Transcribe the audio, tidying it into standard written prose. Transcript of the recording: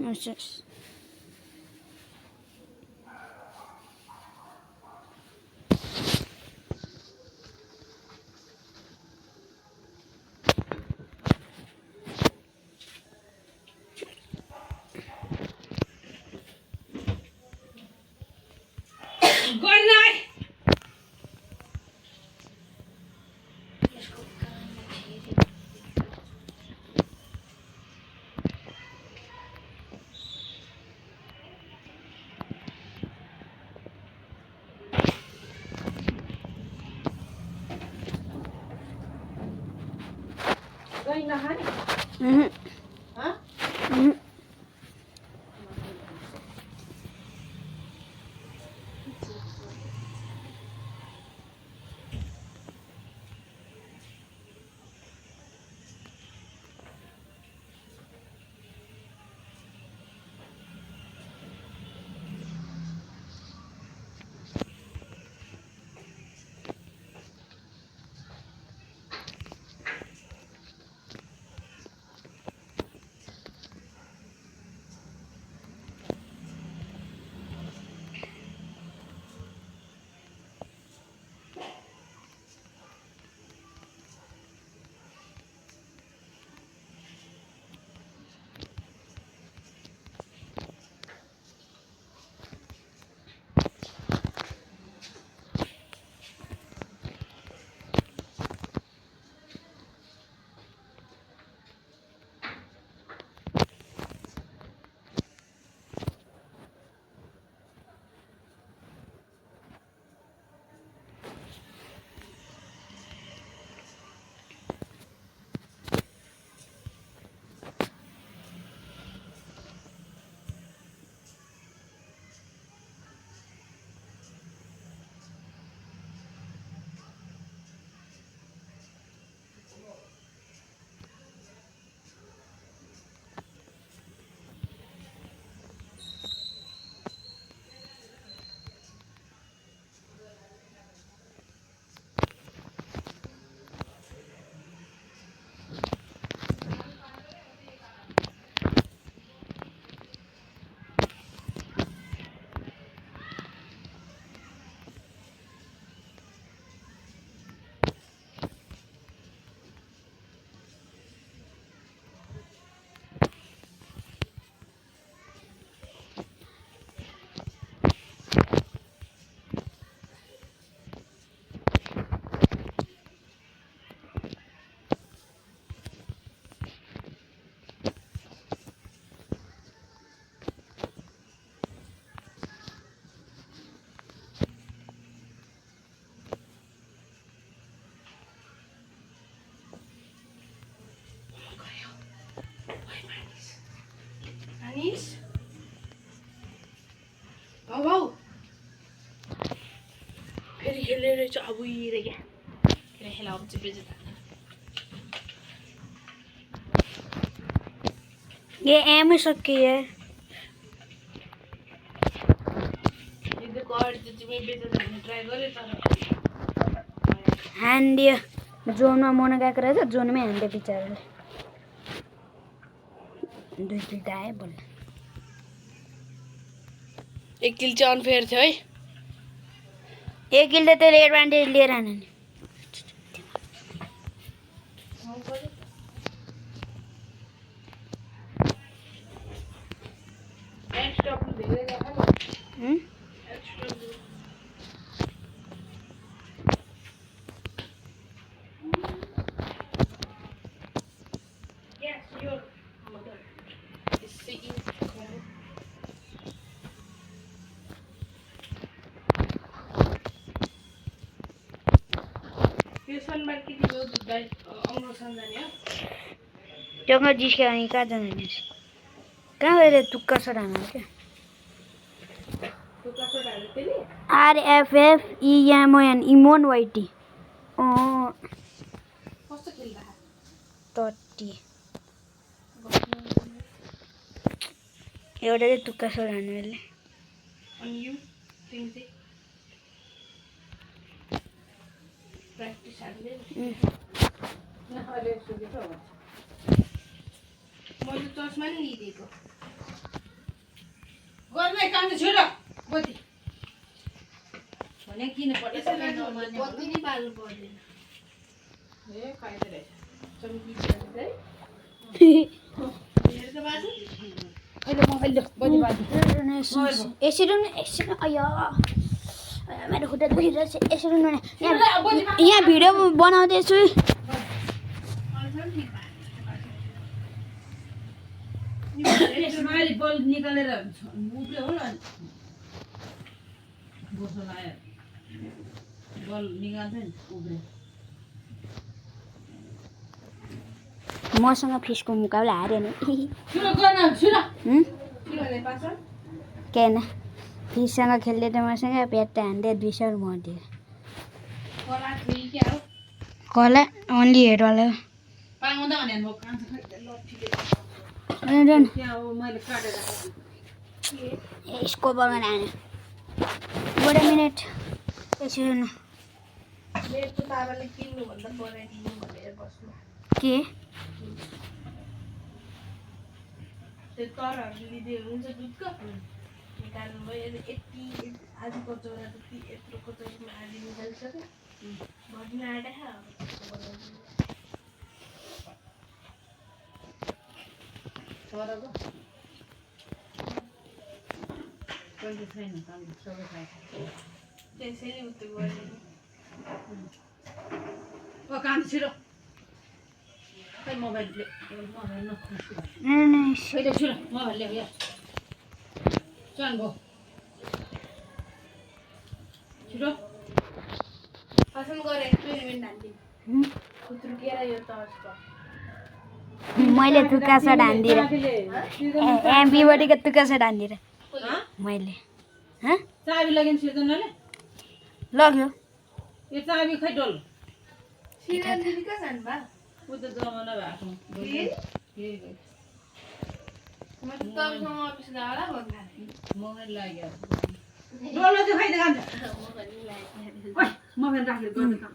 अच्छा फेरि खेल्ने रहेछ अब रे क्या खेलाउँछ बेजुता ये एम ही सबकी है ट्राई गरेँ तर ह्यान्ड जोनमा मन गएको रहेछ जोनमै ह्यान्डे बिचराले दुई दुईटा आयो बल्ल एक किल चाहिँ अनफेयर थियो है एक किल त त्यसले एडभान्टेज लिएर आएन नि त्यो जिस्क्यो अनि कहाँ जाने कहाँ गएर तुक्का सट हान्नु क्या RFFEMON इमोन वाइटी अँ 30 एउटा चाहिँ तुक्का सट हान्नु यसले प्र्याक्टिस हाल्ने मैले चस्मा नि लिइदिएको गर्ने काम त छोड बत्ती भने किन पर्छ बत्ती नि बाल्नु पर्दैन ए काइदे रहेछ चम्की है हेर त बाजु अहिले बत्ती बाल्नु यसरी अयो मेरो खुट्टा दुखिरहेछ यसरी यहाँ भिडियो बनाउँदैछु यसमाले बल निकालेर उब्रे हो न बोसो लायो बल निकाल्छ नि उब्रे मसँग फिसको मुकाबला हार्यो नि सुन गर्न सुन के भने पाछ केन फिससँग खेल्दै त मसँग प्याट्टा हान्दै 200 मर्दियो कला थिए के हो कला ओन्ली हेड वाला पाउँदा भने म कान्छ खै लट्ठीले रन क्या हो मैले काटेर यसको बलमा हाने बडा मिनेट यसरी न मेरो त बाबाले किन्नु भन्दा बनाइदिनु भनेर बस्नु के त्यो तरहरू लिँदै हुन्छ दुधको निकाल्नु भयो यति आधी कचौरा जति यत्रो कचौरामा आधी निकालिसक्यो भरि आँटा त्यसैले उतो गऱ्यो ओ काम छिरो खै मोबाइल नखुसी अहिले छिरो मोबाइल ल्याऊ यहाँ चल गो छिरो पसन्द गरे एक्सपेरिमेन्ट हान्दिन खुत्रुकेर यो तर्सको मैले तुका सट हान्दिएर एमबीबडीको तुका सट हान्दिएर मैले हाँ चाबी लगिन सिर्जनाले लग्यो यो चाबी खै डोल सिरियल दिदी कहाँ जानु भयो उ त जमाना भएको म त तपाईँसँग अफिस जाँदा भन्दा मोबाइल लाग्यो डोल चाहिँ खै त खान्छ म पनि लाग्यो ओइ मोबाइल राखेर गर्नु काम